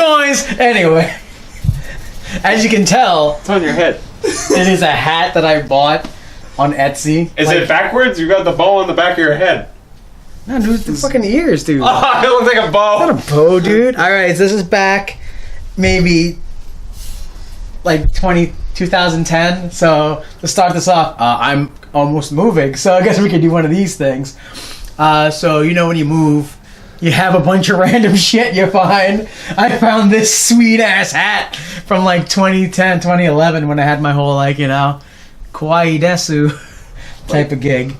coins! Anyway, as you can tell, It's on your head. it is a hat that I bought on Etsy. Is it backwards? You got the bow on the back of your head. No, dude, the fucking ears, dude. Oh, it looks like a bow. Not a bow, dude. Alright, so this is back maybe like 2010. So to start this off, I'm almost moving, so I guess we could do one of these things. So you know when you move, you have a bunch of random shit you find. I found this sweet ass hat from like 2010, 2011 when I had my whole like, you know, kawaii desu type of gig.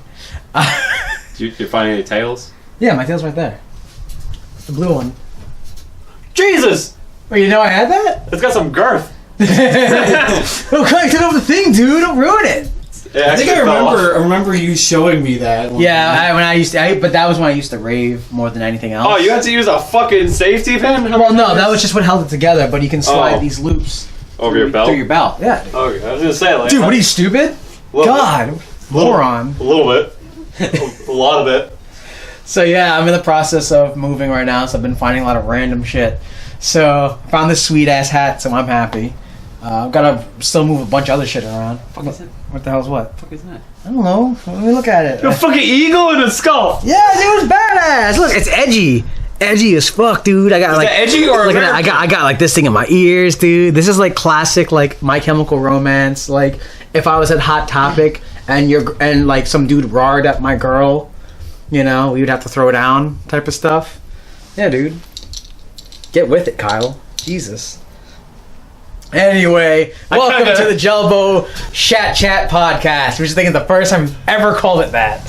Did you find any tails? Yeah, my tail's right there. It's the blue one. Jesus! Wait, you know I had that? It's got some girth. Don't collect it over the thing, dude. Don't ruin it. I think I remember you showing me that. Yeah, but that was when I used to rave more than anything else. Oh, you had to use a fucking safety pin? Well, no, that was just what held it together. But you can slide these loops over your belt. Through your belt, yeah. Okay, I was gonna say, like, dude, what are you, stupid? God, moron. A little bit, a lot of it. So yeah, I'm in the process of moving right now. So I've been finding a lot of random shit. So I found this sweet ass hat, so I'm happy. I've got to still move a bunch of other shit around. What the hell's what? What the fuck is that? I don't know. Let me look at it. A fucking eagle and a skull. Yeah, dude, it's badass. Look, it's edgy. Edgy as fuck, dude. I got like edgy or look at that. I got like this thing in my ears, dude. This is like classic, like My Chemical Romance. Like if I was at Hot Topic and like some dude roared at my girl, you know, we would have to throw down type of stuff. Yeah, dude. Get with it, Kyle. Jesus. Anyway, welcome to the Gelbbo Shat podcast, which I think is the first time I've ever called it that.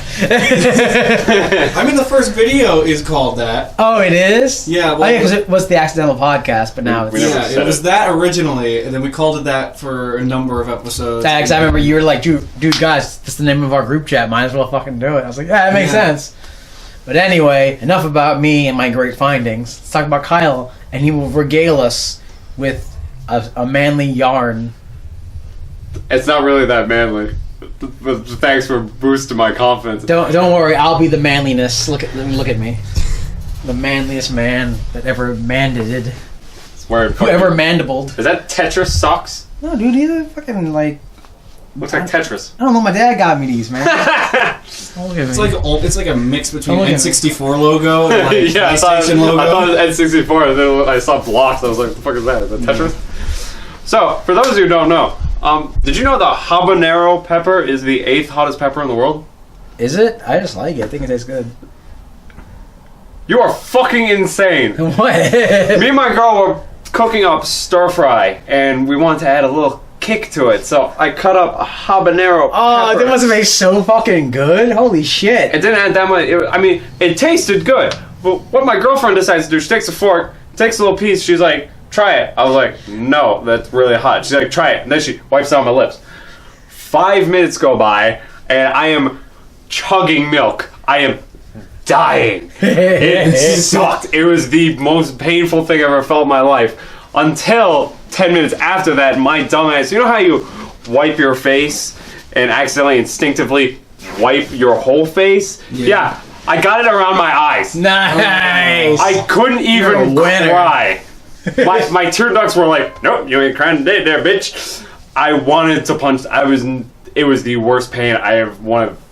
I mean, the first video is called that. Oh, it is? Yeah. Well, because it was the accidental podcast, but now it's... Yeah, it was that originally, and then we called it that for a number of episodes. Because I remember you were like, dude, guys, that's the name of our group chat. Might as well fucking do it. I was like, yeah, that makes sense. But anyway, enough about me and my great findings. Let's talk about Kyle, and he will regale us with a manly yarn. It's not really that manly. But thanks for boosting my confidence. Don't worry, I'll be the manliness. Look at me. The manliest man that ever mandated. Whoever mandibled. Is that Tetris socks? No, dude, these are fucking like... Looks like Tetris. I don't know, my dad got me these, man. It's like a mix between N64 logo and like yeah, PlayStation logo. I thought it was N64, and then I saw blocks. I was like, "What the fuck is that? Is that Tetris?" So, for those of you who don't know, did you know the habanero pepper is the 8th hottest pepper in the world? Is it? I just like it. I think it tastes good. You are fucking insane. What? Me and my girl were cooking up stir fry, and we wanted to add a little kick to it, so I cut up a habanero pepper. That must have made so fucking good. Holy shit. It didn't add that much. It tasted good. But what my girlfriend decides to do, she takes a fork, takes a little piece, she's like, try it. I was like, no, that's really hot. She's like, try it. And then she wipes it on my lips. 5 minutes go by, and I am chugging milk. I am dying. It sucked. It was the most painful thing I've ever felt in my life. Until 10 minutes after that, my dumbass, you know how you wipe your face and accidentally instinctively wipe your whole face? Yeah, I got it around my eyes. Nice. I couldn't even cry. My tear ducts were like, nope, you ain't crying today there, bitch. I wanted to punch. It was the worst pain I have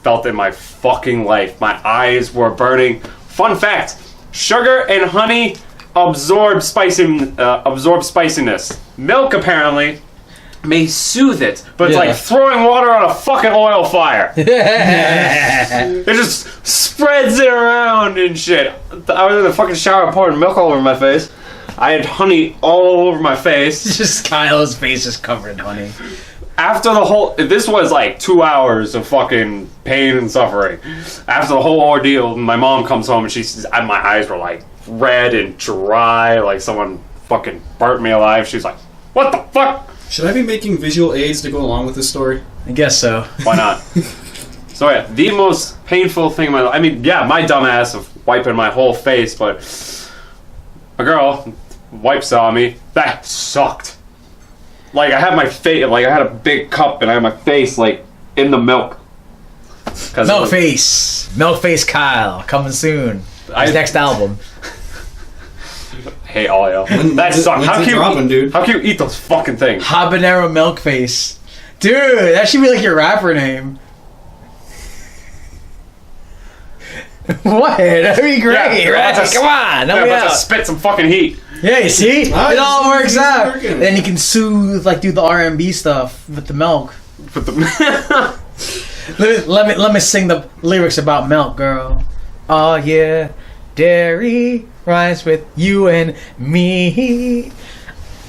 felt in my fucking life. My eyes were burning. Fun fact, sugar and honey absorb spiciness. Milk apparently may soothe it, but it's like throwing water on a fucking oil fire. It just spreads it around and shit. I was in the fucking shower pouring milk all over my face. I had honey all over my face. Just Kyle's face is covered in honey. After the whole... This was like 2 hours of fucking pain and suffering. After the whole ordeal, my mom comes home and she says... My eyes were like red and dry, like someone fucking burnt me alive. She's like, what the fuck? Should I be making visual aids to go along with this story? I guess so. Why not? So yeah, the most painful thing in my life... I mean, yeah, my dumb ass of wiping my whole face, but... A girl wipes on me. That sucked. Like, I had my face, like, I had a big cup and I had my face, like, in the milk. Milk face Kyle, coming soon. His next album. Hey, all y'all. That sucks. How can you eat those fucking things? Habanero milk face. Dude, that should be like your rapper name. What? That'd be great, right? Come on, help me about out. to spit some fucking heat. Yeah, you see? It all works out. Working. Then you can soothe, like, do the R&B stuff with the milk. But the Let me sing the lyrics about milk, girl. Oh yeah, dairy rhymes with you and me.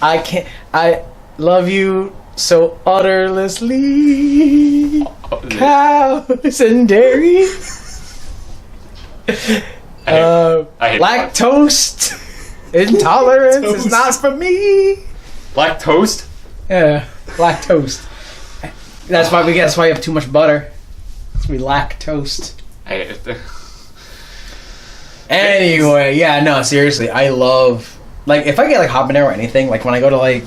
I love you so utterlessly. Cows and dairy. I hate Lactose intolerance is not for me. Lactose? Yeah, lactose. That's why you have too much butter. We lactose. I hate it. Anyway, yeah, no, seriously, I love, like, if I get like habanero or anything, like when I go to like,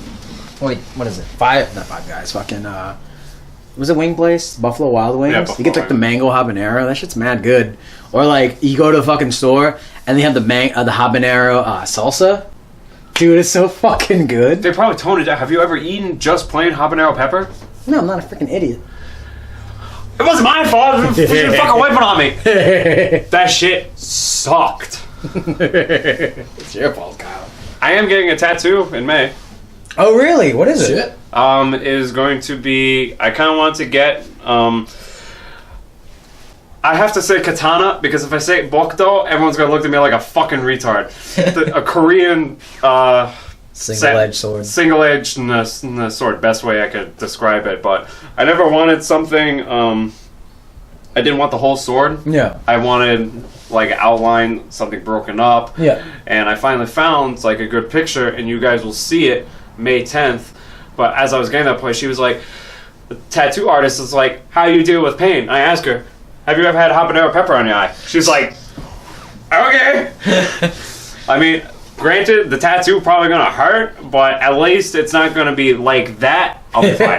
wait, what is it? Not Five Guys, fucking was it Wing Place? Buffalo Wild Wings? Yeah, Buffalo you get like the mango habanero, that shit's mad good. Or like you go to a fucking store and they have the habanero salsa. Dude, it's so fucking good. They probably toned it down. Have you ever eaten just plain habanero pepper? No, I'm not a freaking idiot. It wasn't my fault. You fucking wiping on me. That shit sucked. It's your fault, Kyle. I am getting a tattoo in May. Oh, really? What is it? Shit. Is going to be. I kind of want to get. I have to say katana because if I say bokdo, everyone's gonna look at me like a fucking retard. A Korean. Single-edged sword. Single-edged sword. Best way I could describe it. But I never wanted something. I didn't want the whole sword. Yeah. I wanted like outline, something broken up. Yeah. And I finally found like a good picture, and you guys will see it May 10th. But as I was getting to that point, she was like, the tattoo artist is like, "How do you deal with pain?" I asked her, "Have you ever had habanero pepper on your eye?" She's like, "Okay." I mean, granted, the tattoo probably gonna hurt, but at least it's not gonna be like that. I'll be fine.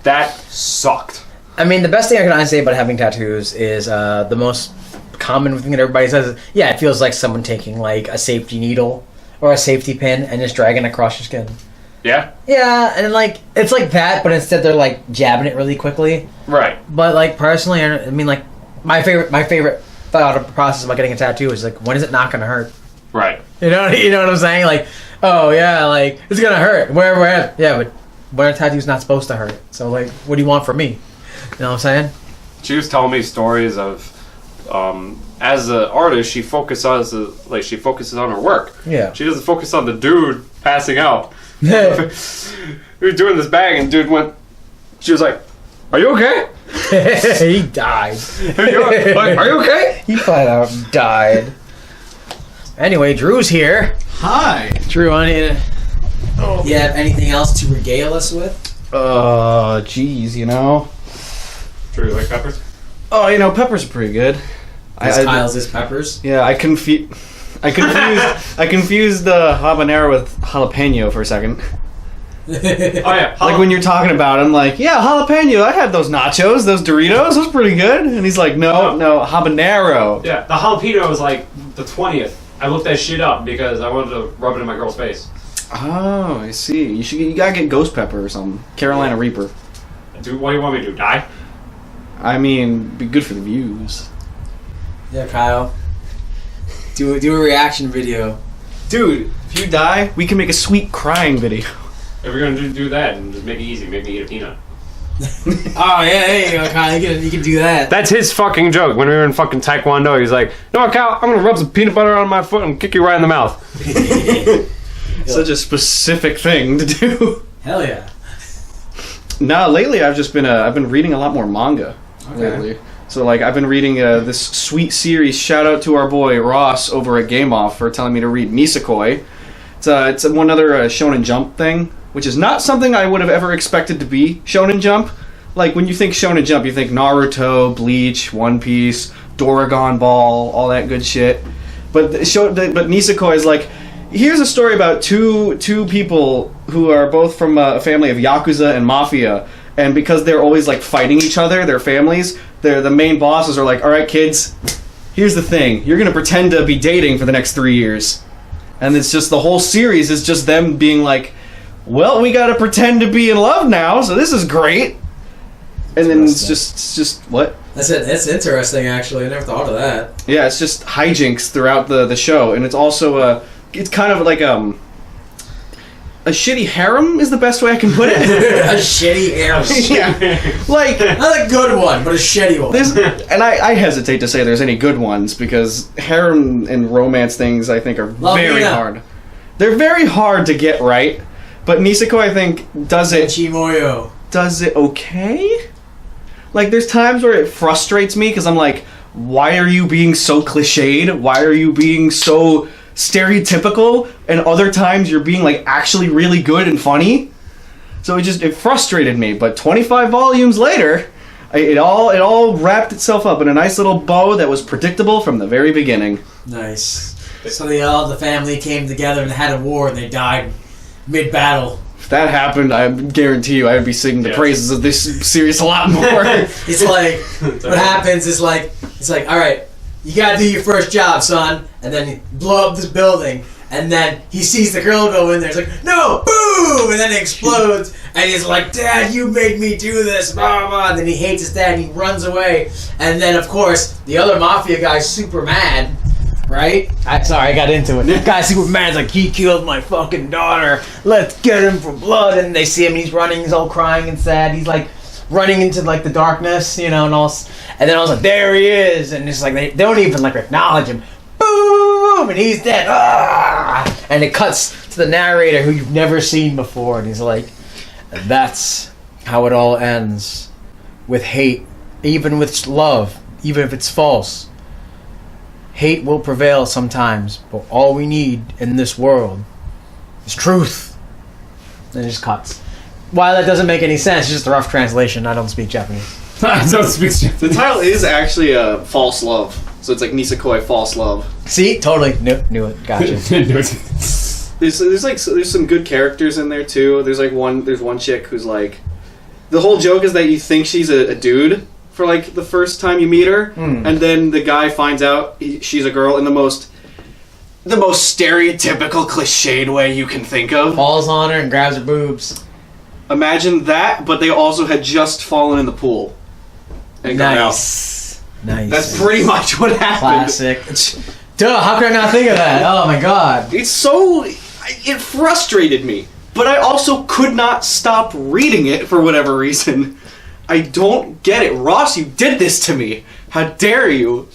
That sucked. I mean, the best thing I can honestly say about having tattoos is the most common thing that everybody says is, yeah, it feels like someone taking like a safety needle or a safety pin and just dragging it across your skin. Yeah? Yeah, and like it's like that, but instead they're like jabbing it really quickly. Right. But like personally, I mean, like my favorite thought of the process about getting a tattoo is like, when is it not gonna hurt? Right. You know what I'm saying? Like, oh yeah, like it's gonna hurt. Where? Yeah, but when a tattoo's not supposed to hurt. So like, what do you want from me? You know what I'm saying? She was telling me stories of, as an artist, she focuses on her work. Yeah. She doesn't focus on the dude passing out. We were doing this bag, and dude went. She was like, "Are you okay?" He died. Are you okay? He flat out died. Anyway, Drew's here. Hi. Drew, I need to... You have anything else to regale us with? Geez, you know. Drew, you like peppers? Oh, you know, peppers are pretty good. Kyle's is peppers. Yeah, I confused the habanero with jalapeno for a second. Oh yeah. Like when you're talking about it, I'm like, yeah, jalapeno. I had those nachos, those Doritos. Those pretty good. And he's like, no, habanero. Yeah, the jalapeno was like the 20th. I looked that shit up because I wanted to rub it in my girl's face. Oh, I see. You gotta get ghost pepper or something. Carolina Reaper. Dude, what do you want me to do? Die? I mean, be good for the views. Yeah, Kyle. Do a reaction video. Dude, if you die, we can make a sweet crying video. If we're gonna do that and just make it easy, make me eat a peanut. Oh yeah, there you go, Kyle. You can do that. That's his fucking joke. When we were in fucking Taekwondo, he's like, "You know what, Cal? I'm gonna rub some peanut butter on my foot and kick you right in the mouth." Such a specific thing to do. Hell yeah. No, lately I've been reading a lot more manga. Lately. So like I've been reading this sweet series. Shout out to our boy Ross over at Game Off for telling me to read Nisekoi. It's one other Shonen Jump thing, which is not something I would have ever expected to be Shonen Jump. Like when you think Shonen Jump, you think Naruto, Bleach, One Piece, Doragon Ball, all that good shit. But Nisekoi is like, here's a story about two people who are both from a family of Yakuza and Mafia. And because they're always like fighting each other, their families, the main bosses are like, all right, kids, here's the thing. You're going to pretend to be dating for the next 3 years. And it's just the whole series is just them being like, well, we gotta pretend to be in love now, so this is great. And then it's just what? That's it. That's interesting, actually. I never thought of that. Yeah, it's just hijinks throughout the show, and it's also it's kind of like a shitty harem is the best way I can put it. A shitty harem. Yeah, like not a good one, but a shitty one. And I hesitate to say there's any good ones because harem and romance things I think are very hard. They're very hard to get right, but Niseko I think does it okay. Like, there's times where it frustrates me because I'm like, why are you being so cliched? Why are you being so stereotypical? And other times you're being, like, actually really good and funny. So it frustrated me. But 25 volumes later, it all wrapped itself up in a nice little bow that was predictable from the very beginning. Nice. So the family came together and had a war and they died mid-battle. If that happened, I guarantee you I would be singing the praises of this series a lot more. It's like, what happens is like, it's like, all right, you gotta do your first job, son, and then you blow up this building, and then he sees the girl go in there, he's like, no, boom, and then it explodes, and he's like, Dad, you made me do this, blah, blah, and then he hates his dad, and he runs away, and then, of course, the other mafia guy's super mad, right? Sorry, I got into it. The guy's super mad. He's like, he killed my fucking daughter. Let's get him for blood. And they see him. He's running. He's all crying and sad. He's like running into like the darkness, and all. And then I was like, there he is. And it's like they don't even like acknowledge him. Boom! And he's dead. Ah! And it cuts to the narrator who you've never seen before, and he's like, that's how it all ends, with hate, even with love, even if it's false. Hate will prevail sometimes, but all we need in this world is truth. And it just cuts. While that doesn't make any sense, it's just a rough translation. I don't speak Japanese. I don't speak Japanese. The title is actually False Love. So it's like Nisekoi False Love. See? Totally knew it. Gotcha. There's some good characters in there too. There's one chick who's like, the whole joke is that you think she's a dude for like the first time you meet her, and then the guy finds out she's a girl in the most stereotypical cliched way you can think of. Falls on her and grabs her boobs. Imagine that, but they also had just fallen in the pool and got out. Nice. That's pretty much what happened. Classic. Duh, how could I not think of that? Oh my god. It frustrated me, but I also could not stop reading it for whatever reason. I don't get it. Ross, you did this to me. How dare you?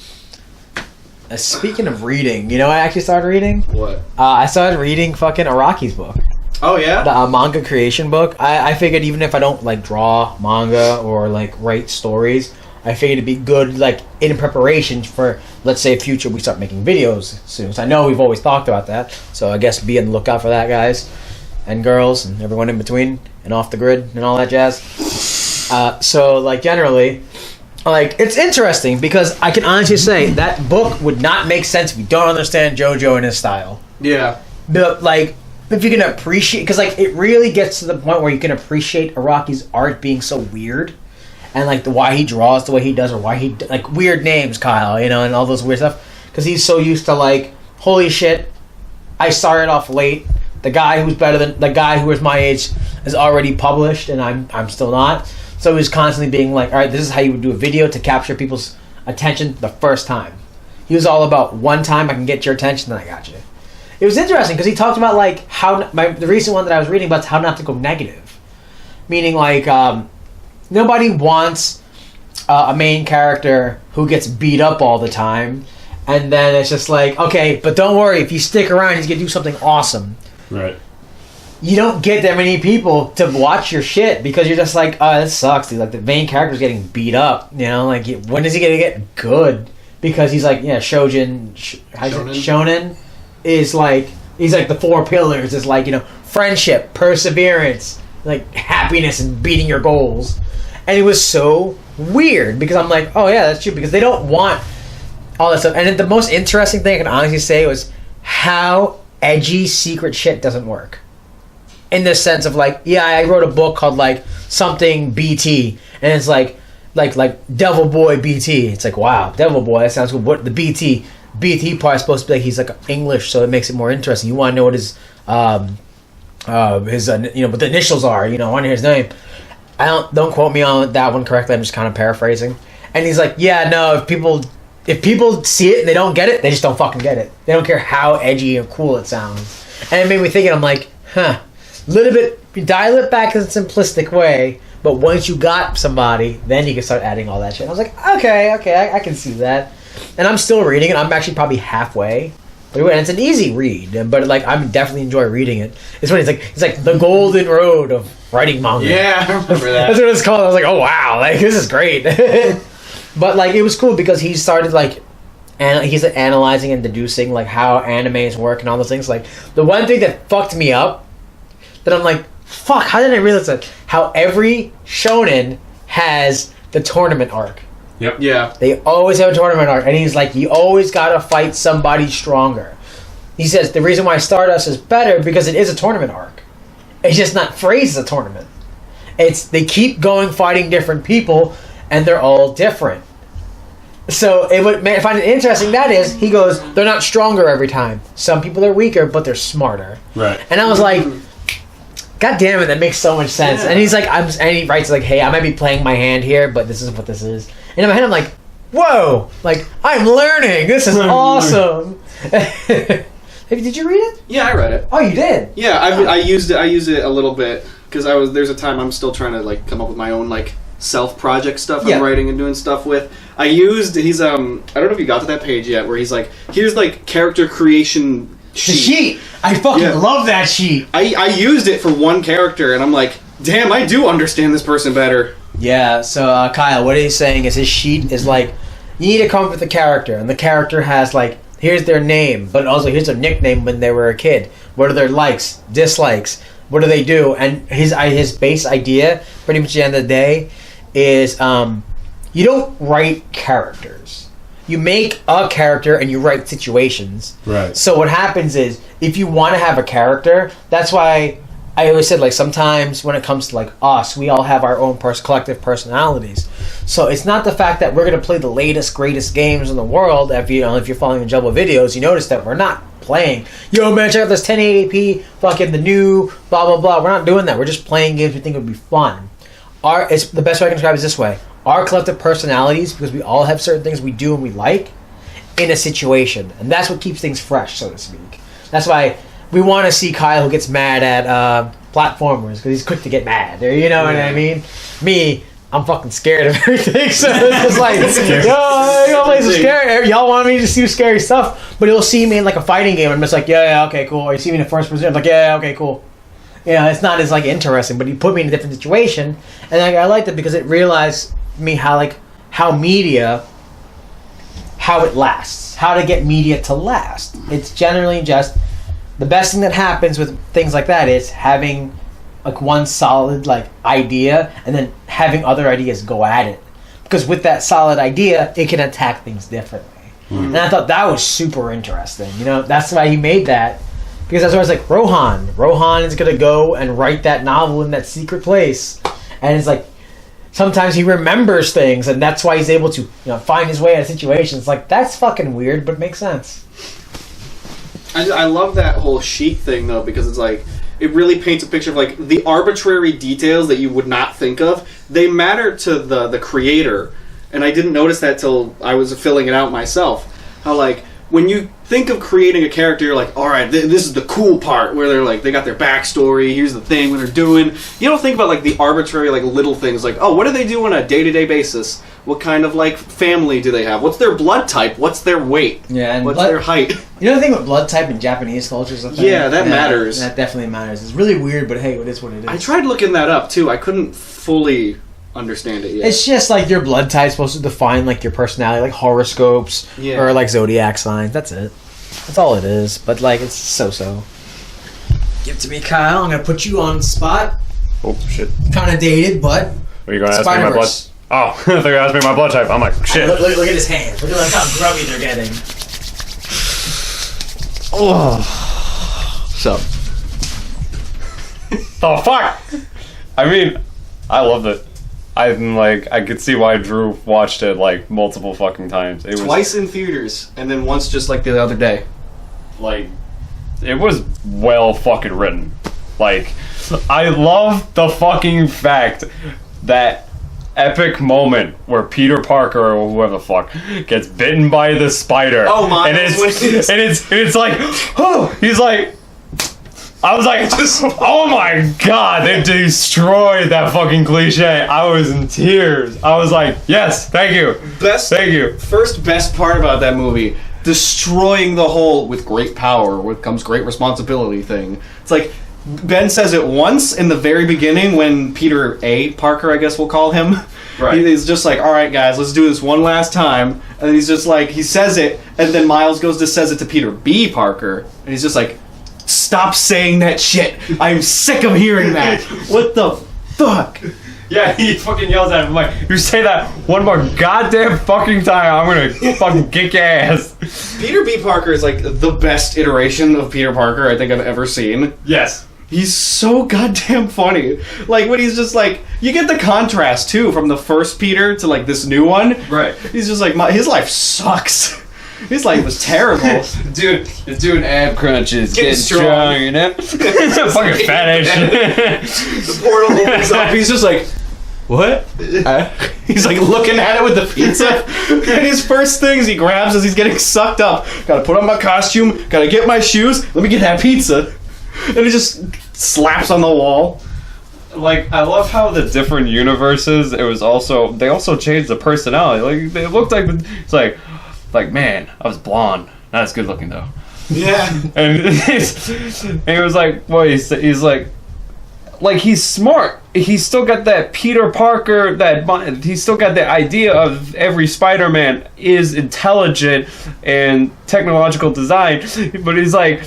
Speaking of reading, I actually started reading? What? I started reading fucking Araki's book. Oh, yeah? The manga creation book. I figured even if I don't, like, draw manga or, like, write stories, I figured it'd be good, like, in preparation for, let's say, future we start making videos soon. So I know we've always talked about that. So I guess be on the lookout for that, guys. And girls and everyone in between and off the grid and all that jazz. So, like, generally, like, it's interesting because I can honestly say that book would not make sense if you don't understand JoJo and his style. Yeah. But, like, if you can appreciate... Because, like, it really gets to the point where you can appreciate Araki's art being so weird. And, like, why he draws the way he does or why he... Like, weird names, Kyle, and all those weird stuff. Because he's so used to, like, holy shit, I started off late. The guy who's better than... The guy who was my age is already published and I'm still not. So he was constantly being like, all right, this is how you would do a video to capture people's attention the first time. He was all about one time I can get your attention, then I got you. It was interesting because he talked about like the recent one that I was reading about is how not to go negative. Meaning like nobody wants a main character who gets beat up all the time. And then it's just like, okay, but don't worry, if you stick around, he's going to do something awesome. Right. You don't get that many people to watch your shit because you're just like, oh, this sucks. Like, the main character's getting beat up, like, when is he going to get good? Because he's like, Shonen is like, he's like the four pillars. It's like, friendship, perseverance, like, happiness and beating your goals. And it was so weird because I'm like, oh, yeah, that's true. Because they don't want all that stuff. And the most interesting thing I can honestly say was how edgy secret shit doesn't work. In the sense of like, I wrote a book called like something BT, and it's like Devil Boy BT. It's like, wow, Devil Boy, that sounds good. What the BT? BT part is supposed to be like he's like English, so it makes it more interesting. You want to know what his what the initials are. I want to hear his name. Don't quote me on that one correctly. I'm just kind of paraphrasing. And he's like, yeah, no, if people see it and they don't get it, they just don't fucking get it. They don't care how edgy and cool it sounds. And it made me think, and I'm like, little bit, dial it back in a simplistic way, but once you got somebody, then you can start adding all that shit. I was like, okay, I can see that. And I'm still reading it. I'm actually probably halfway. And it's an easy read, but like I'm definitely enjoy reading it. It's funny. It's like the golden road of writing manga. Yeah, I remember that. That's what it's called. I was like, oh wow, like this is great. But like it was cool because he started like, and he's analyzing and deducing like how animes work and all those things. Like the one thing that fucked me up, that I'm like, fuck, how did I realize that? How every shonen has the tournament arc. Yep. Yeah. They always have a tournament arc, and he's like, you always gotta fight somebody stronger. He says the reason why Stardust is better because it is a tournament arc. It's just not phrased as a tournament. They keep going fighting different people, and they're all different. So I find it interesting. That is, he goes, they're not stronger every time. Some people are weaker, but they're smarter. Right. And I was like, God damn it, that makes so much sense. Yeah. And he's like, and he writes like, hey, I might be playing my hand here, but this is what this is. And in my head, I'm like, whoa, like I'm learning. This is awesome. Did you read it? Yeah, I read it. Oh, you did? Yeah, I used it. I used it a little bit because there's a time I'm still trying to like come up with my own like self project stuff I'm writing and doing stuff with. He's I don't know if you got to that page yet where he's like, here's like character creation sheet. The sheet. I fucking love that sheet. I used it for one character and I'm like, damn, I do understand this person better. Yeah, so Kyle, what he's saying is his sheet is like, you need to come up with a character, and the character has like, here's their name, but also here's their nickname when they were a kid. What are their likes, dislikes? What do they do? And his base idea, pretty much at the end of the day, is you don't write characters. You make a character and you write situations. Right. So what happens is, if you want to have a character, that's why I always said, like, sometimes when it comes to like us, we all have our own collective personalities. So it's not the fact that we're going to play the latest, greatest games in the world. If you're following the Gelbbo videos, you notice that we're not playing, yo man, check out this 1080p, fucking the new blah blah blah. We're not doing that. We're just playing games we think would be fun. It's the best way I can describe it is this way: our collective personalities, because we all have certain things we do and we like in a situation, and that's what keeps things fresh, so to speak. That's why we want to see Kyle who gets mad at platformers, because he's quick to get mad. You know what I mean? Me, I'm fucking scared of everything, so it's just like, yo, play some scary. Y'all want me to see scary stuff, but he'll see me in like a fighting game, and I'm just like, yeah, okay, cool. Or you see me in the first person, I'm like, yeah, okay, cool. It's not as like interesting, but he put me in a different situation, and I liked it because it realized me how media, how it lasts, how to get media to last. It's generally just the best thing that happens with things like that is having like one solid like idea and then having other ideas go at it, because with that solid idea it can attack things differently. And I thought that was super interesting. That's why he made that, because that's why I was like, Rohan is gonna go and write that novel in that secret place, and it's like sometimes he remembers things, and that's why he's able to find his way out of situations. Like, that's fucking weird, but makes sense. I love that whole sheet thing though, because it's like, it really paints a picture of like the arbitrary details that you would not think of. They matter to the creator, and I didn't notice that till I was filling it out myself. How like when you think of creating a character, you're like, all right, this is the cool part where they're like, they got their backstory. Here's the thing, what they're doing. You don't think about like the arbitrary like little things, like, oh, what do they do on a day-to-day basis? What kind of like family do they have? What's their blood type? What's their weight? Yeah, and what's their height? You know the thing with blood type in Japanese culture is a thing? Yeah, that matters. That definitely matters. It's really weird, but hey, it is what it is. I tried looking that up too. I couldn't fully understand it yet. It's just like your blood type is supposed to define like your personality, like horoscopes or like zodiac signs. That's it. That's all it is. But like, it's so. Give it to me, Kyle. I'm gonna put you on the spot. Oh shit. Kind of dated, but are you gonna ask me my blood? Oh, I thought you were gonna ask me my blood type. I'm like, shit. Look at his hands. Look at how grubby they're getting. Oh. So. Oh fuck. I mean, I loved it. I'm like, I could see why Drew watched it like multiple fucking times. It Twice in theaters, and then once just like the other day. like, it was well fucking written. Like, I love the fucking fact that epic moment where Peter Parker or whoever the fuck gets bitten by the spider. Oh my! And it's like, oh, he's like. I was like, oh my god, they destroyed that fucking cliche. I was in tears. I was like, yes, thank you. Thank you. First best part about that movie, destroying the whole with great power comes great responsibility thing. It's like, Ben says it once in the very beginning when Peter A. Parker, I guess we'll call him. Right. He's just like, all right, guys, let's do this one last time. And then he's just like, he says it, and then Miles goes to says it to Peter B. Parker, and he's just like, stop saying that shit. I'm sick of hearing that. What the fuck? Yeah, he fucking yells at him like, you say that one more goddamn fucking time, I'm gonna fucking kick your ass. Peter B. Parker is like the best iteration of Peter Parker I think I've ever seen. Yes. He's so goddamn funny. Like, when he's just like, you get the contrast too from the first Peter to like this new one. Right. He's just like, his life sucks. His life was terrible. Dude is doing ab crunches, Getting strong. you know? Fucking fat ass shit. The portal opens up. He's just like, what? He's like looking at it with the pizza. And his first things he grabs as he's getting sucked up. Gotta put on my costume. Gotta get my shoes. Let me get that pizza. And he just slaps on the wall. Like, I love how the different universes, they also changed the personality. Like, they looked like, it's like, man, I was blonde. Not as good looking though. Yeah. And he was like, well, he's like he's smart. He's still got that Peter Parker, he's still got the idea of every Spider-Man is intelligent and technological design, but he's like,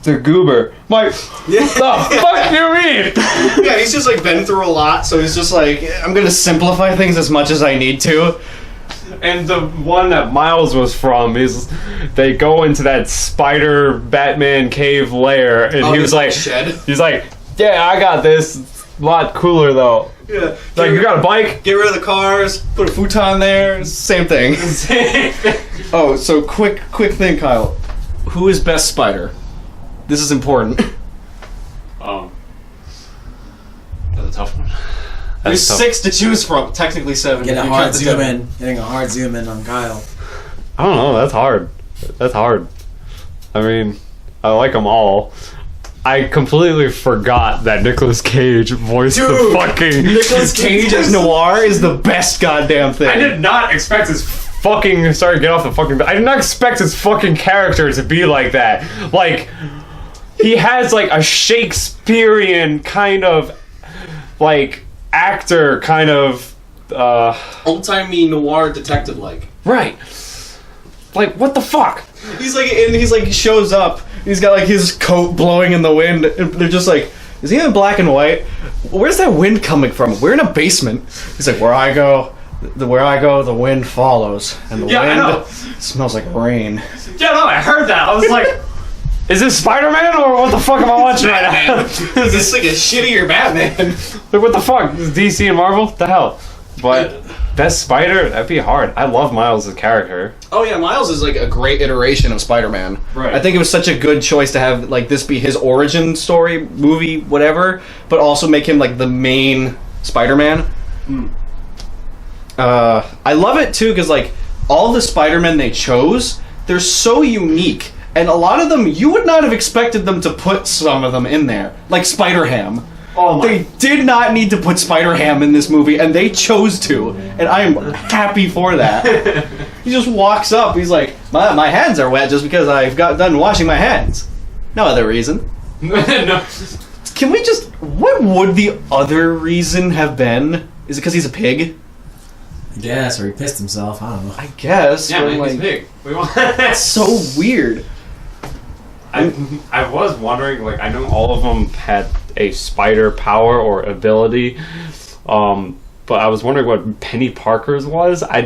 they're goober. I'm like, what the fuck do you mean? Yeah, he's just like been through a lot, so he's just like, I'm gonna simplify things as much as I need to. And the one that Miles was from is they go into that spider Batman cave lair, and he was like, he's like, yeah, I got this. It's a lot cooler though. Yeah. Like, you got a bike? Get rid of the cars, put a futon there, same thing. Oh, so quick thing, Kyle. Who is best spider? This is important. That's a tough one. There's 6 to choose from, technically 7. Getting a hard zoom in on Kyle. I don't know, that's hard. I mean, I like them all. I completely forgot that Nicolas Cage voiced the fucking... Nicolas Cage as Noir is the best goddamn thing. I did not expect his fucking... Sorry, get off the fucking... I did not expect his fucking character to be like that. Like, he has like a Shakespearean kind of, like, actor kind of... old-timey noir detective like. Right. Like, what the fuck? He's like shows up. He's got like his coat blowing in the wind. And they're just like, is he in black and white? Where's that wind coming from? We're in a basement. He's like, where I go, the wind follows, and the wind smells like rain. Yeah, no, I heard that. I was like, is this Spider-Man or what the fuck am I watching right now? Is this like a shittier Batman? Like, what the fuck? Is DC and Marvel? The hell? But best Spider? That'd be hard. I love Miles' character. Oh yeah, Miles is like a great iteration of Spider-Man. Right. I think it was such a good choice to have like this be his origin story, movie, whatever, but also make him like the main Spider-Man. I love it too because like all the Spider-Men they chose, they're so unique, and a lot of them you would not have expected them to put some of them in there, like Spider-Ham. Oh my. They did not need to put Spider-Ham in this movie, and they chose to, and I am happy for that. He just walks up, he's like, my hands are wet just because I've got done washing my hands. No other reason. No. Can we just... What would the other reason have been? Is it because he's a pig? I guess, or he pissed himself, I don't know. I guess. Yeah, but, man, like, he's big. That's so weird. I was wondering, like, I know all of them had a spider power or ability, but but I was wondering what Penny Parker's was. I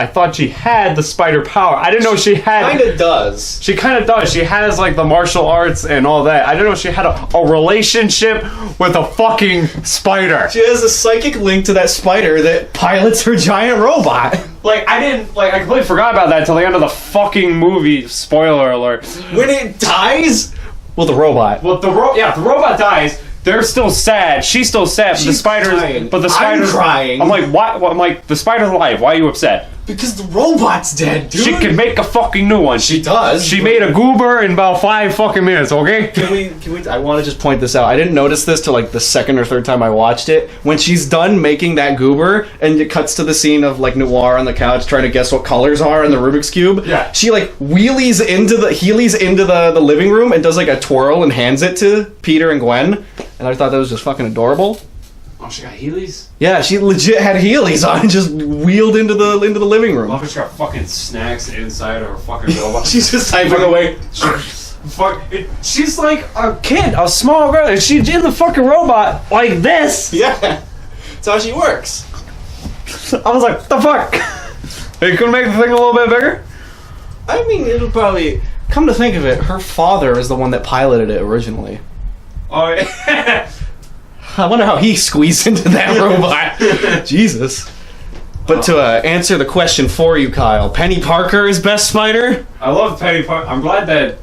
thought she had the spider power. I didn't know she had... Kind of does. She kind of does. She has, like, the martial arts and all that. I didn't know she had a relationship with a fucking spider. She has a psychic link to that spider that pilots her giant robot. Like, I completely forgot about that until the end of the fucking movie. Spoiler alert. When it dies? Well, the robot. Well, the robot dies. They're still sad. She's still sad. But the spiders. Crying. But the spiders. I'm crying. I'm like, why? I'm like, the spider's alive. Why are you upset? Because the robot's dead, dude. She can make a fucking new one. She does. She made a goober in about 5 fucking minutes. Okay. Can we? I want to just point this out. I didn't notice this till like the second or third time I watched it. When she's done making that goober, and it cuts to the scene of like Noir on the couch trying to guess what colors are in the Rubik's cube. Yeah. She like heelies into the living room and does like a twirl and hands it to Peter and Gwen. And I thought that was just fucking adorable. Oh, she got Heelys? Yeah, she legit had Heelys on and just wheeled into the living room. Oh, she got fucking snacks inside of her fucking robot. She's just typing away. She's like a kid, a small girl, and she's in the fucking robot like this. Yeah, that's how she works. I was like, what the fuck? Are you gonna make the thing a little bit bigger? I mean, it'll probably... Come to think of it, her father is the one that piloted it originally. Oh, yeah. I wonder how he squeezed into that robot. Jesus. But to answer the question for you, Kyle, Penny Parker is best spider? I love Penny Parker. I'm glad that...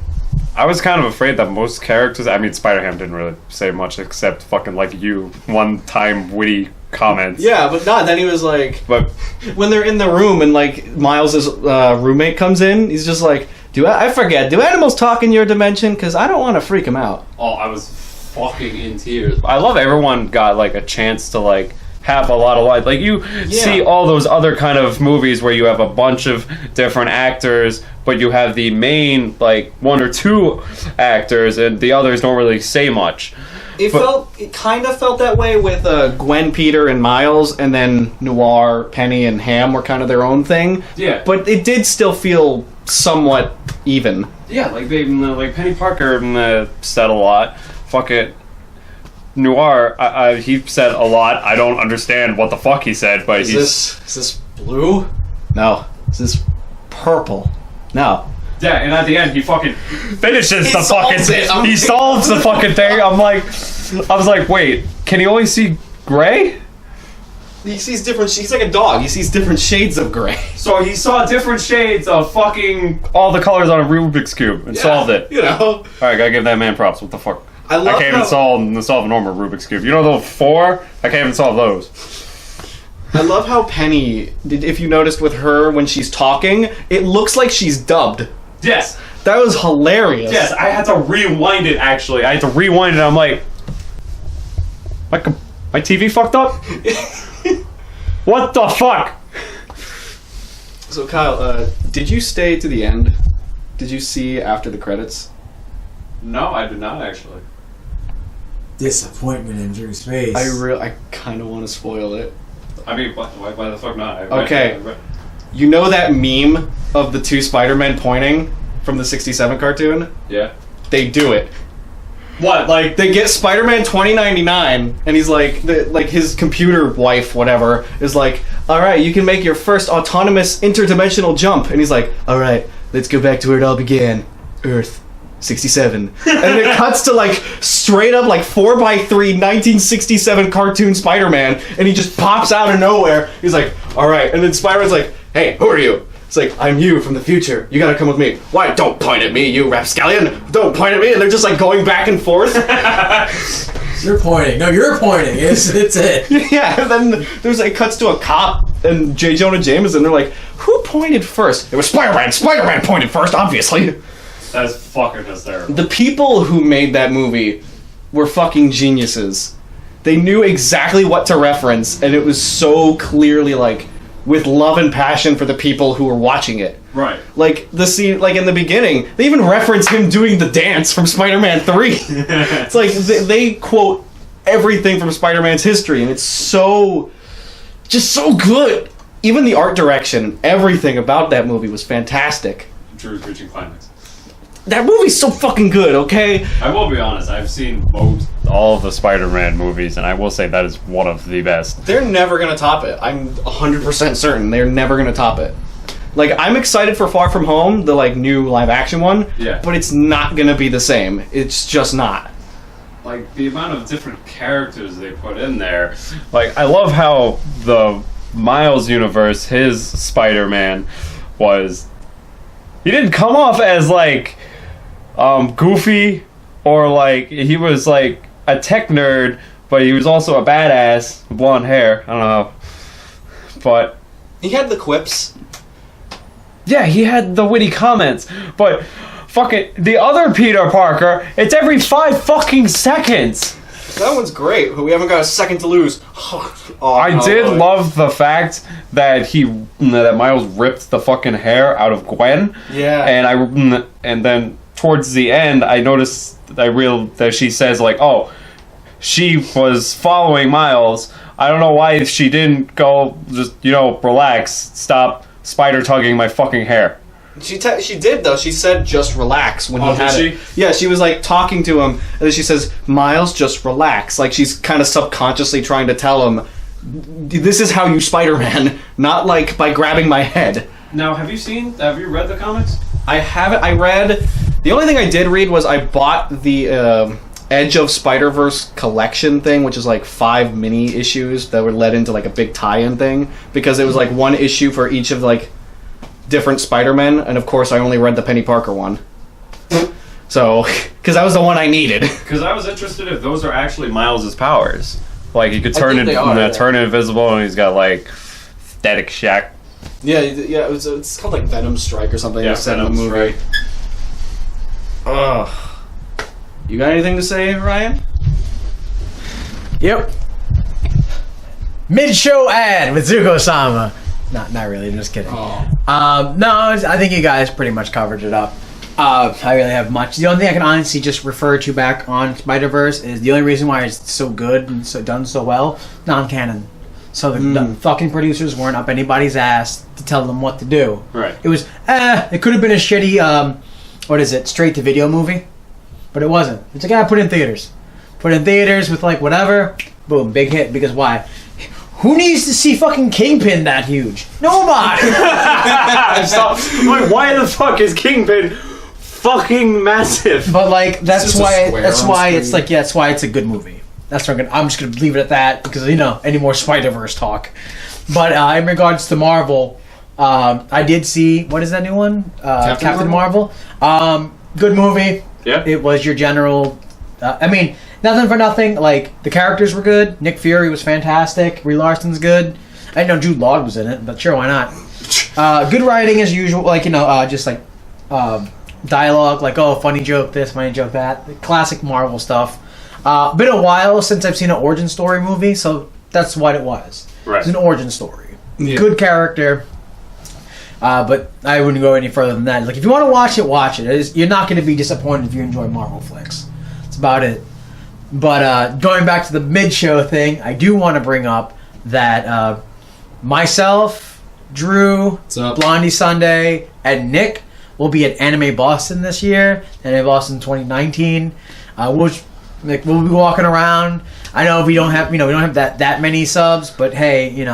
I was kind of afraid that most characters... I mean, Spider-Ham didn't really say much except fucking like you. One-time witty comments. Yeah, but not. Then he was like... But when they're in the room and like Miles' roommate comes in, he's just like, do animals talk in your dimension? Because I don't want to freak him out. oh, I was fucking in tears. I love everyone got like a chance to like have a lot of life. Like you see all those other kind of movies where you have a bunch of different actors, but you have the main like 1 or 2 actors, and the others don't really say much. It kind of felt that way with Gwen, Peter, and Miles, and then Noir, Penny, and Ham were kind of their own thing. Yeah, but it did still feel somewhat even. Yeah, like they like Penny Parker said a lot. Fuck it. Noir, he said a lot. I don't understand what the fuck he said, but is this blue? No. Is this purple? No. Yeah, and at the end he fucking finishes He the fucking solves it. he solves the fucking thing. I was like, wait, can he only see gray? He sees different... He's like a dog. He sees different shades of gray. So he saw different shades of fucking all the colors on a Rubik's Cube and solved it. You know. Alright, gotta give that man props. What the fuck? I can't even solve a normal Rubik's Cube. You know those 4? I can't even solve those. I love how Penny... If you noticed with her when she's talking, it looks like she's dubbed. Yes. That was hilarious. Yes, I had to rewind it, actually. I had to rewind it. I'm like... My TV fucked up? What the fuck? So, Kyle, did you stay to the end? Did you see after the credits? No, I did not, actually. Disappointment in Drew's face. I kind of want to spoil it. I mean, why the fuck not? Okay. You know that meme of the 2 Spider-Men pointing from the 67 cartoon? Yeah. They do it. What? Like they get Spider-Man 2099, and he's like, his computer wife, whatever, is like, all right, you can make your first autonomous interdimensional jump, and he's like, all right, let's go back to where it all began, Earth 67, and it cuts to like straight up like 4x3 1967 cartoon Spider-Man, and he just pops out of nowhere. He's like, all right, and then Spider-Man's like, hey, who are you? It's like, I'm you from the future. You gotta come with me. Why? Don't point at me, you rapscallion. Don't point at me. And they're just like going back and forth. You're pointing. No, you're pointing. It's it. Yeah, and then there's like cuts to a cop and J. Jonah Jameson. They're like, who pointed first? It was Spider-Man. Spider-Man pointed first, obviously. That's fucking hysterical. The people who made that movie were fucking geniuses. They knew exactly what to reference, and it was so clearly like with love and passion for the people who were watching it. Right. Like the scene, like in the beginning, they even reference him doing the dance from Spider-Man 3. It's like they quote everything from Spider-Man's history, and it's just so good. Even the art direction, everything about that movie was fantastic. Drew's reaching climax. that movie's so fucking good, okay? I will be honest, I've seen all of the Spider-Man movies, and I will say that is one of the best. They're never gonna top it. I'm 100% certain they're never gonna top it. Like, I'm excited for Far From Home, the, like, new live-action one, but it's not gonna be the same. It's just not. Like, the amount of different characters they put in there. Like, I love how the Miles universe, his Spider-Man, was... He didn't come off as, like, goofy, or, like, he was, like, a tech nerd, but he was also a badass, blonde hair. I don't know. But... He had the quips. Yeah, he had the witty comments, but... Fucking the other Peter Parker, it's every 5 fucking seconds. That one's great. We haven't got a second to lose. I did love the fact that that Miles ripped the fucking hair out of Gwen. Yeah. And then towards the end, I noticed that she says like, "Oh, she was following Miles. I don't know why she didn't go just relax, stop spider tugging my fucking hair." She did though. She said, "Just relax" when he had it. Yeah, she was like talking to him, and then she says, "Miles, just relax." Like she's kind of subconsciously trying to tell him, "This is how you Spider-Man, not like by grabbing my head." Now, have you read the comics? I haven't. I read. The only thing I did read was I bought the Edge of Spider-Verse collection thing, which is like 5 mini issues that were led into like a big tie-in thing, because it was like one issue for each of like different Spider-Men, and of course I only read the Penny Parker one. So, because that was the one I needed. Because I was interested if those are actually Miles' powers. Like, he could turn invisible, and he's got, like, Static Shack. Yeah, it's called, like, Venom Strike or something. Yeah, Venom Strike. Ugh. You got anything to say, Ryan? Yep. Mid-show ad with Zuko-sama. Not really, I'm just kidding. Oh. No, I think you guys pretty much covered it up. I really have much. The only thing I can honestly just refer to back on Spider-Verse is the only reason why it's so good and done so well, non-canon. So the fucking producers weren't up anybody's ass to tell them what to do. Right. It was, it could have been a shitty, straight-to-video movie, but it wasn't. It's like, put it in theaters. Put it in theaters with, like, whatever, boom, big hit, because why? Who needs to see fucking Kingpin that huge? Nobody! Like, why the fuck is Kingpin fucking massive? But, like, that's why it's like, that's why it's a good movie. That's what I'm just gonna leave it at that, because, any more Spider-Verse talk. But, in regards to Marvel, I did see, what is that new one? Captain Marvel. Good movie. Yeah. It was your general, nothing for nothing. Like, the characters were good. Nick Fury was fantastic. Brie Larson's good. I didn't know Jude Law was in it, but sure, why not? Good writing as usual. Like, just like dialogue. Like, oh, funny joke this, funny joke that. The classic Marvel stuff. Been a while since I've seen an origin story movie, so that's what it was. Right. It's an origin story. Yeah. Good character. But I wouldn't go any further than that. Like, if you want to watch it, watch it. You're not going to be disappointed if you enjoy Marvel flicks. That's about it. But going back to the mid-show thing, I do want to bring up that myself, Drew, Blondie Sunday, and Nick will be at Anime Boston this year. Anime Boston 2019. We'll be walking around. I know we don't have that many subs, but hey, if you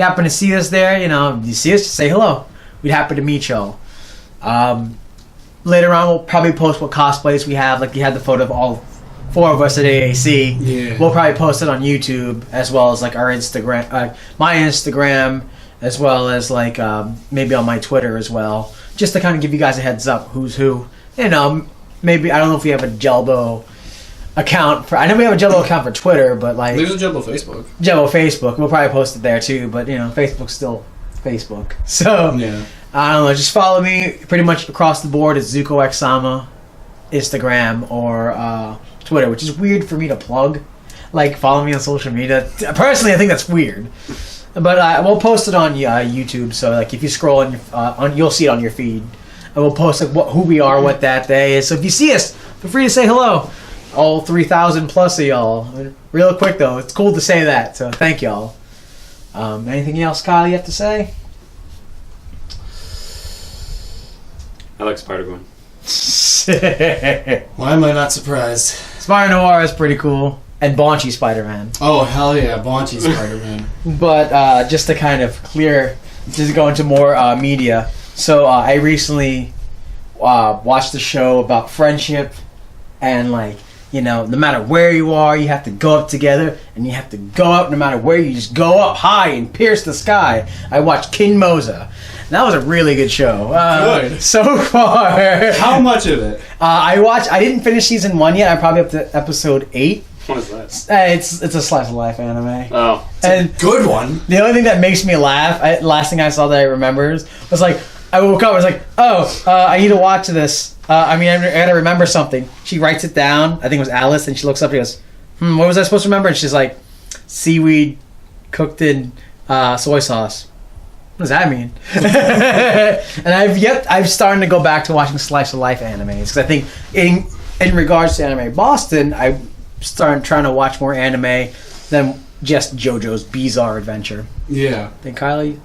happen to see us there, you see us, just say hello. We'd happy to meet y'all. Later on, we'll probably post what cosplays we have. Like, you had the photo of all 4 of us at AAC. Yeah. We'll probably post it on YouTube, as well as like our Instagram, my Instagram, as well as like maybe on my Twitter as well, just to kind of give you guys a heads up who's who. Maybe I don't know if we have a Gelbbo account I know we have a Gelbbo account for Twitter, but like there's a Gelbbo Facebook. Gelbbo Facebook. We'll probably post it there too, but Facebook's still Facebook. So yeah. I don't know. Just follow me pretty much across the board. It's Zuko X Sama, Instagram or Twitter, which is weird for me to plug. Like, follow me on social media. Personally, I think that's weird. But we'll post it on YouTube. So like, if you scroll you'll see it on your feed. And we'll post like who we are, what that day is. So if you see us, feel free to say hello. All 3,000 plus of y'all. Real quick though, it's cool to say that. So thank y'all. Anything else, Kyle, you have to say? I like Spider-Gwen. Alice. Why am I not surprised? Spider Noir is pretty cool. And Baunchy Spider-Man. Oh, hell yeah, Baunchy Spider-Man. But just to kind of just go into more media. So I recently watched a show about friendship and like, you know, no matter where you are, you have to go up together and you have to go up no matter where you just go up high and pierce the sky. I watched King Moza. That was a really good show. Good. So far. How much of it? I didn't finish season 1 yet. I'm probably up to episode 8. What is that? It's a slice of life anime. Oh. And Good one. the only thing that makes me laugh, last thing I saw that I remember was like, I woke up, I was like, I need to watch this. I gotta remember something. She writes it down. I think it was Alice, and she looks up and goes, what was I supposed to remember? And she's like, seaweed cooked in soy sauce. What does that mean? And I'm starting to go back to watching slice of life animes, because I think in regards to Anime Boston, I started trying to watch more anime than just JoJo's Bizarre Adventure. Yeah. Think Kylie,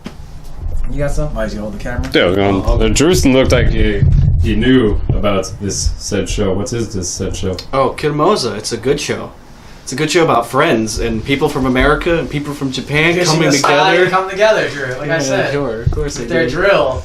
you got some? Why is he hold the camera? Yeah, Drewston looked like he knew about this said show. What is this said show? Oh, Kid Moza. It's a good show. It's a good show about friends and people from America and people from Japan coming together. Come together, Drew. Like I said, Sure, of course they their do. drill.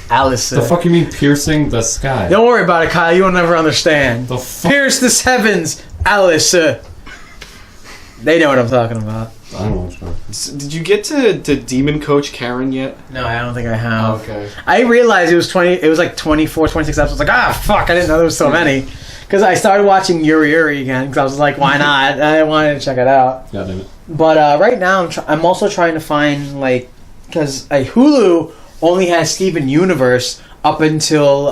Alice. The fuck you mean piercing the sky? Don't worry about it, Kyle. You will never understand. The fuck? Pierce the heavens, Alice. They know what I'm talking about. I don't know what's going on. Did you get to Demon Coach Karen yet? No, I don't think I have. Okay. I realized it was 20. It was like 24, 26 episodes. Like, fuck! I didn't know there was so many. Because I started watching Yuri again. Because I was like, why not? I wanted to check it out. God damn it. But right now, I'm also trying to find like, because Hulu only has Steven Universe up until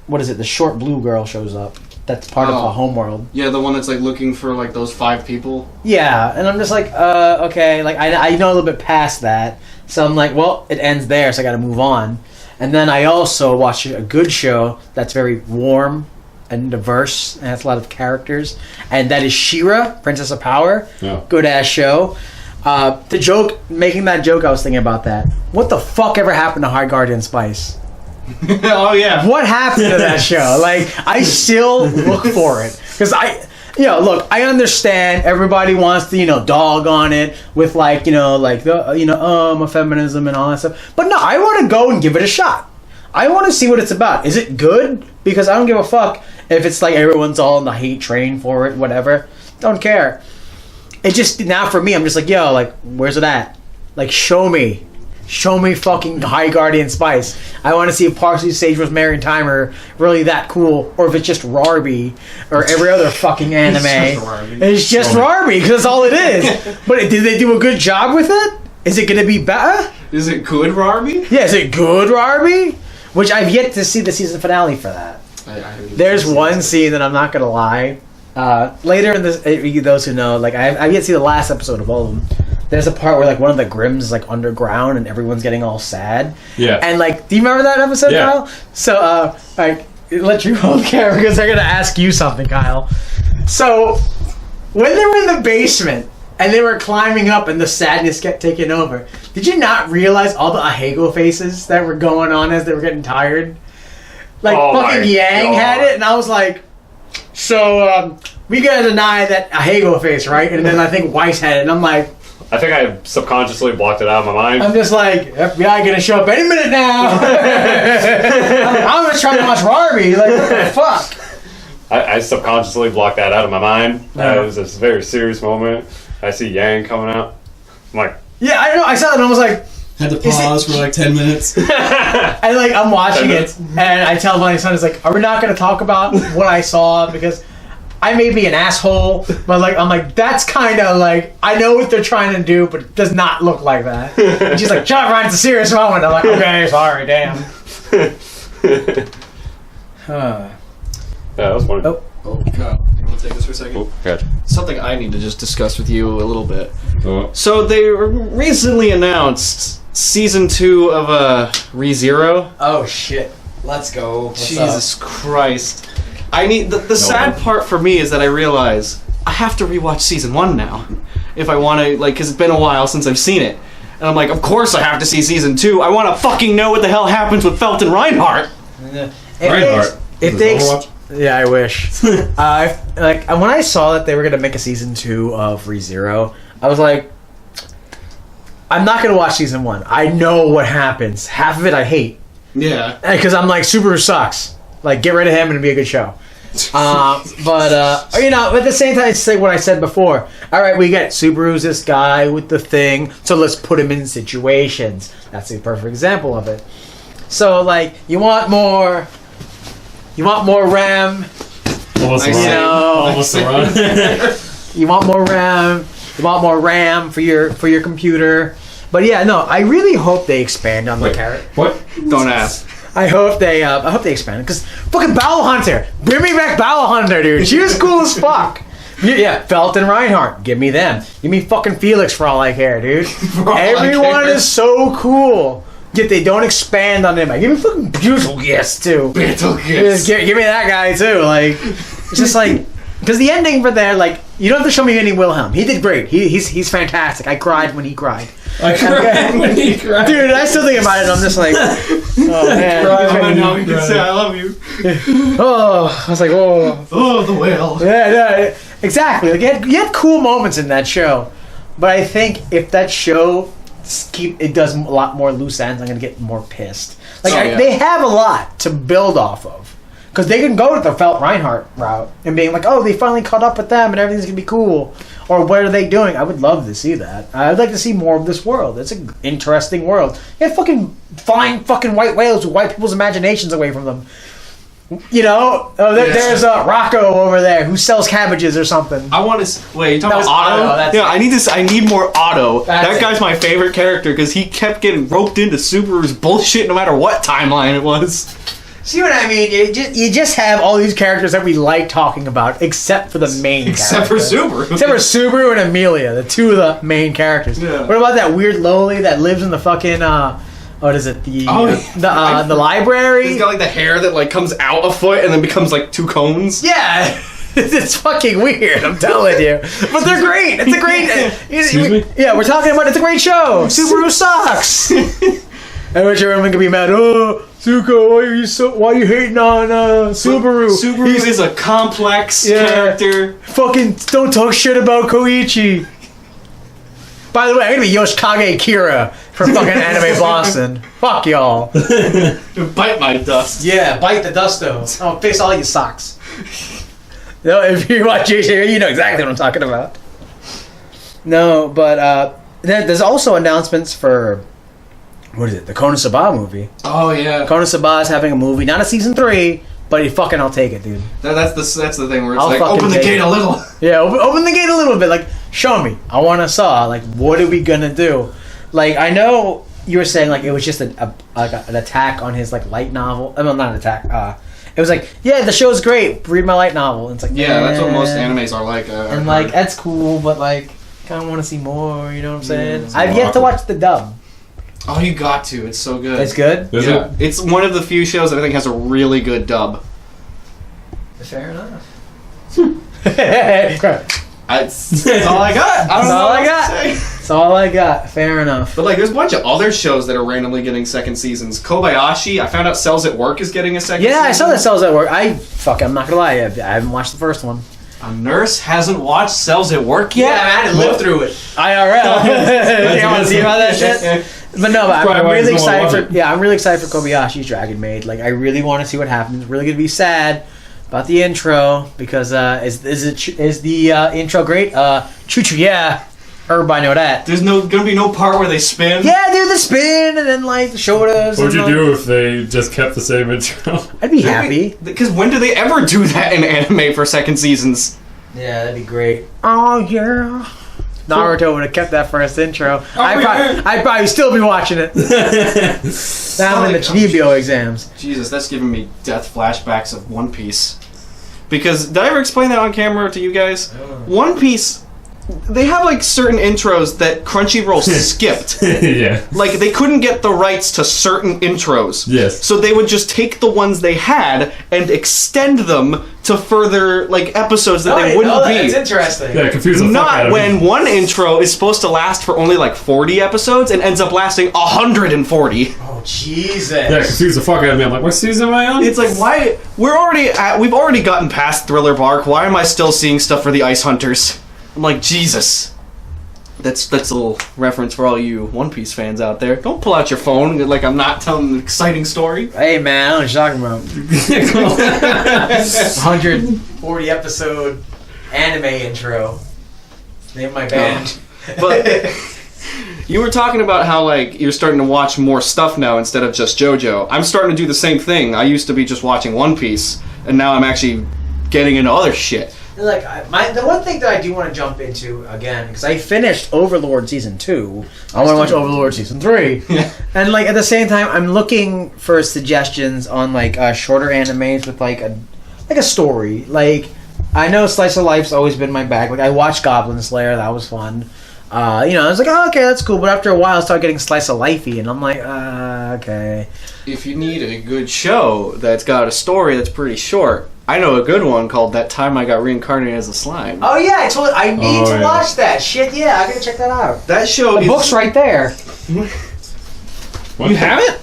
what is it? The short blue girl shows up. That's part of the homeworld. Yeah, the one that's like looking for like those 5 people. Yeah, and I'm just like, okay, like I know a little bit past that, so I'm like, well, it ends there, so I got to move on. And then I also watched a good show that's very warm and diverse and has a lot of characters, and that is She-Ra, Princess of Power. Yeah. Good ass show. Making that joke, I was thinking about that. What the fuck ever happened to High Guardian Spice? Oh yeah. What happened to that show? Like, I still look for it. Because look, I understand everybody wants to, dog on it with like, feminism and all that stuff. But no, I want to go and give it a shot. I want to see what it's about. Is it good? Because I don't give a fuck if it's like everyone's all on the hate train for it, whatever. Don't care. It just, now for me, I'm just like, where's it at? Like, show me fucking High Guardian Spice. I want to see if Parsley, Sage, Rosemary, and Thyme are really that cool, or if it's just Rarby, or every other fucking anime. It's just Rarby, because that's all it is. But did they do a good job with it? Is it going to be better? Is it good, Rarby? Yeah, is it good Rarby? Which I've yet to see the season finale for that. There's one scene that I'm not going to lie. Later in this, those who know, like I've yet to see the last episode of all of them. There's a part where like one of the Grimms is like underground and everyone's getting all sad. Yeah. And like, do you remember that episode, Yeah. Kyle? So, let you hold care because they're gonna ask you something, Kyle. So, when they were in the basement and they were climbing up and the sadness kept taking over, did you not realize all the Ahego faces that were going on as they were getting tired? Like fucking Yang had it, and I was like, so we gotta deny that Ahego face, right? And then I think Weiss had it, and I'm like, I think I subconsciously blocked it out of my mind. I'm just like, FBI gonna show up any minute now. I'm just trying to watch Barbie. Like, what the fuck? I subconsciously blocked that out of my mind. Yeah. It was this very serious moment. I see Yang coming out. I'm like, Yeah, I know. I saw it and I was like, Had to pause for like 10 minutes. and like I'm watching it, and I tell my son, "It's like, are we not going to talk about what I saw because I may be an asshole, but like I'm like that's kind of like I know what they're trying to do, but it does not look like that." And she's like, "Shut up, Ryan, it's a serious moment." I'm like, "Okay, sorry, damn." yeah, that was funny. Oh. Oh, God. You want to take this for a second? Oh, gotcha. Something I need to just discuss with you a little bit. Oh. So they recently announced season 2 of ReZero. Oh shit! Let's go. Jesus Christ! I need the sad part for me is that I realize I have to rewatch season 1 now if I want to, like, because it's been a while since I've seen it, and I'm like, of course I have to see season 2. I want to fucking know what the hell happens with Felton Reinhardt. Reinhardt. If they, yeah, I wish. Like when I saw that they were gonna make a season 2 of ReZero, I was like, I'm not gonna watch season 1. I know what happens. Half of it I hate. Yeah. Because I'm like, Subaru sucks. Like, get rid of him and it'll be a good show. But at the same time, it's like what I said before. All right, we get Subaru's this guy with the thing, so let's put him in situations. That's the perfect example of it. So, like, you want more RAM. Almost You want more RAM. You want more RAM for your computer. But yeah, no, I really hope they expand on the character. What? Don't ask. I hope they expand because fucking Battle Hunter, bring me back Battle Hunter, dude. She was cool as fuck. Yeah, Felt and Reinhardt, give me them. Give me fucking Felix for all I care, dude. Everyone is so cool. Yet they don't expand on them. Give me fucking Beetlejuice too. Beetlejuice. Give me that guy too. Like, it's just like because the ending for there, like, you don't have to show me any Wilhelm. He did great. He's fantastic. I cried when he cried. I cried when he cried. Dude, I still think about it. I'm just like, oh man. Now you can say I love you. Oh, I was like, oh. Oh, the whale. Yeah, exactly. Like, you had cool moments in that show, but I think if that show it does a lot more loose ends, I'm gonna get more pissed. Like, they have a lot to build off of. Because they can go to the Felt Reinhardt route and being like, oh, they finally caught up with them and everything's going to be cool. Or what are they doing? I would love to see that. I'd like to see more of this world. It's an interesting world. You have fucking flying fucking white whales who wipe people's imaginations away from them. You know? There's Rocco over there who sells cabbages or something. I want to... Wait, you talking about Otto? Otto, I need more Otto. That guy's my favorite character because he kept getting roped into Subaru's bullshit no matter what timeline it was. See what I mean? You just have all these characters that we like talking about, except for the main Except character. for Subaru. Except for Subaru and Amelia, the two of the main characters. Yeah. What about that weird lowly that lives in the fucking, what is it? The library? He's got like the hair that like comes out a foot and then becomes like two cones. Yeah. It's fucking weird, I'm telling you. But they're great. It's a great... Excuse me? Yeah, we're talking about... It's a great show. Subaru sucks. And which everyone can be mad. Oh, Zuko, why are you hating on Subaru? Subaru is a complex character. Fucking don't talk shit about Koichi. By the way, I'm gonna be Yoshikage Kira for fucking Anime Boston. Fuck y'all. Bite my dust. Yeah, bite the dusto. I'll fix all your socks. No, if you watch JJ, you know exactly what I'm talking about. No, but there's also announcements for... What is it? The Konosuba movie. Oh yeah. Konosuba is having a movie, not a season 3, but I'll take it, dude. That's the thing where it's I'll like fucking open the take gate it. a little. Yeah, open the gate a little bit. Like, show me. I want to saw. Like, what are we gonna do? Like, I know you were saying like it was just an attack on his like light novel. Well, not an attack. It was like, yeah, the show's great. Read my light novel. And it's like, yeah, that's what most animes are like. And like, that's cool, but like, kind of want to see more. You know what I'm saying? it's I've more yet to awkward. watch the dub. Oh, you got to. It's so good. It's good. Is Yeah, it? it's one of the few shows that I think has a really good dub. Fair enough. That's all I got. I don't That's know all what I got. to say. That's all I got. Fair enough. But like, there's a bunch of other shows that are randomly getting second seasons. Kobayashi, I found out Cells at Work is getting a second season. Yeah, I saw that Cells at Work. I'm not gonna lie, I haven't watched the first one. A nurse hasn't watched Cells at Work yet? Yeah, man, I lived through it. IRL. You want to see about that shit? But no, I'm Probably why really he's the one excited watching. I'm really excited for Kobayashi's Dragon Maid. Like, I really want to see what happens. Really gonna be sad about the intro because is the intro great? Choo choo, yeah. Everybody know that. There's gonna be no part where they spin? Yeah, do the spin and then like the shoulders. What would you and, do if they just kept the same intro? I'd be happy. Because when do they ever do that in anime for second seasons? Yeah, that'd be great. Oh yeah. Naruto would have kept that first intro. I'd probably still be watching it. Now I'm in the Chibio exams. Jesus, that's giving me death flashbacks of One Piece. Because, did I ever explain that on camera to you guys? One Piece they have like certain intros that Crunchyroll skipped. Yeah. Like they couldn't get the rights to certain intros. Yes. So they would just take the ones they had and extend them to further like episodes that they wouldn't be. It's interesting. Yeah, confuse the fuck out Not of when me. one intro is supposed to last for only like 40 episodes and ends up lasting 140. Oh Jesus! Yeah, confuse the fuck out of me. I'm like, what season am I on? It's like, why? We've already gotten past Thriller Bark. Why am I still seeing stuff for the Ice Hunters? I'm like, Jesus. That's a little reference for all you One Piece fans out there. Don't pull out your phone like I'm not telling an exciting story. Hey man, I know what you're talking about. 140 episode anime intro. Name my band. But you were talking about how like you're starting to watch more stuff now instead of just JoJo. I'm starting to do the same thing. I used to be just watching One Piece, and now I'm actually getting into other shit. Like the one thing that I do want to jump into again, because I finished Overlord season 2. I want to watch Overlord season 3. Yeah. And like at the same time, I'm looking for suggestions on like shorter animes with like a story. Like I know Slice of Life's always been my bag. Like I watched Goblin Slayer, that was fun. I was like, oh, okay, that's cool. But after a while, I started getting Slice of Lifey, and I'm like, okay. If you need a good show that's got a story that's pretty short, I know a good one called That Time I Got Reincarnated as a Slime. Oh yeah, I need to yeah. watch that. Shit, yeah, I gotta check that out. That show The is... book's right there. What? You have it?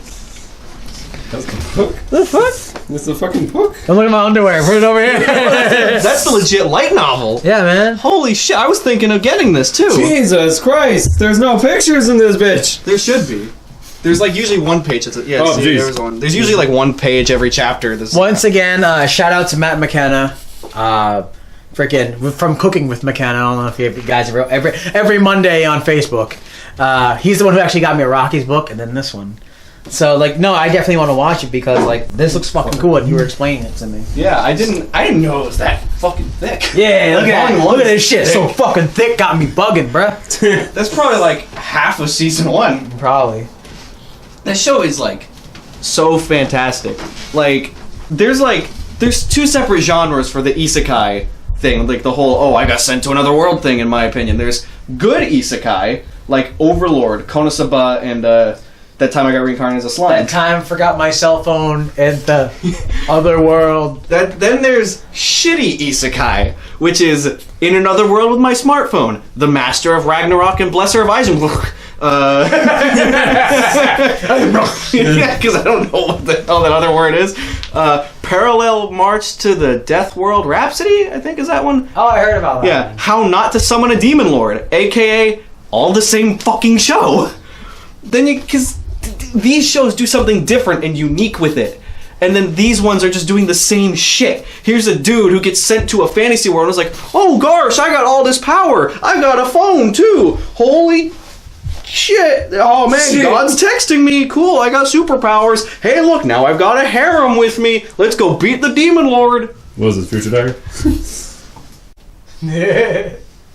That's the book? The fuck? That's the fucking book? Don't look at my underwear. Put it over here. That's the legit light novel. Yeah, man. Holy shit, I was thinking of getting this too. Jesus Christ! There's no pictures in this bitch! There should be. There's like usually one page. Oh, see, geez. there was one. There's usually like one page every chapter. Once again, shout out to Matt McKenna. Freaking from Cooking with McKenna. I don't know if you guys ever every Monday on Facebook. He's the one who actually got me a Rockies book, and then this one. So like, no, I definitely want to watch it because like this looks fucking cool, and you were explaining it to me. Yeah, I didn't know it was that fucking thick. Yeah, look at Volume that. one Look at is this shit. thick. So fucking thick, got me bugging, bruh. That's probably like half of season 1. Probably. That show is like so fantastic. Like there's two separate genres for the isekai thing. Like the whole I got sent to another world thing. In my opinion, there's good isekai like Overlord, Konosuba, and That Time I Got Reincarnated as a Slime. That time I forgot my cell phone in the other world. Then there's shitty isekai, which is In Another World with My Smartphone, The Master of Ragnarok and Blesser of Eisenberg. Yeah, because I don't know what the hell that other word is. Parallel March to the Death World Rhapsody, I think is that one. Oh, I heard about that. Yeah, How Not to Summon a Demon Lord, aka all the same fucking show. Then because these shows do something different and unique with it. And then these ones are just doing the same shit. Here's a dude who gets sent to a fantasy world and is like, oh gosh, I got all this power. I got a phone too. Holy shit. Oh man, Shit. God's texting me. Cool, I got superpowers. Hey look, now I've got a harem with me. Let's go beat the demon lord. What was this, Future Diary?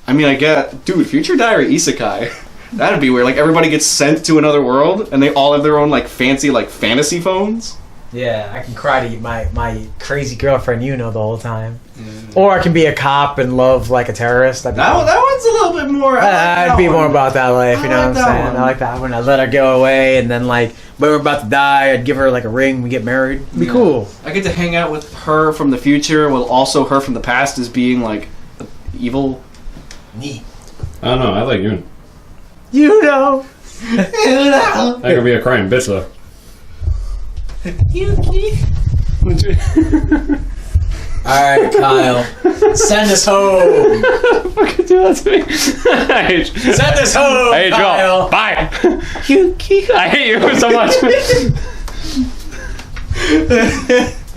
I mean, I get, dude, Future Diary Isekai. That'd be weird. Like everybody gets sent to another world and they all have their own like fancy like fantasy phones. Yeah, I can cry to my crazy girlfriend, the whole time. Or I can be a cop and love like a terrorist. That one's a little bit more. I'd be more about that life, you know like what I'm that saying? one. I like that one. I'd let her go away, and then like when we're about to die, I'd give her like a ring. We get married. It'd be cool. I get to hang out with her from the future, while also her from the past is being like evil. Neat. I don't know, I like you. You know. I could be a crying bitch though. Alright, Kyle. Send us home. Fucking do that to me. Send us home, Hey, Kyle. Joel. Bye. I hate you so much.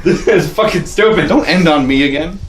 This is fucking stupid. Don't end on me again.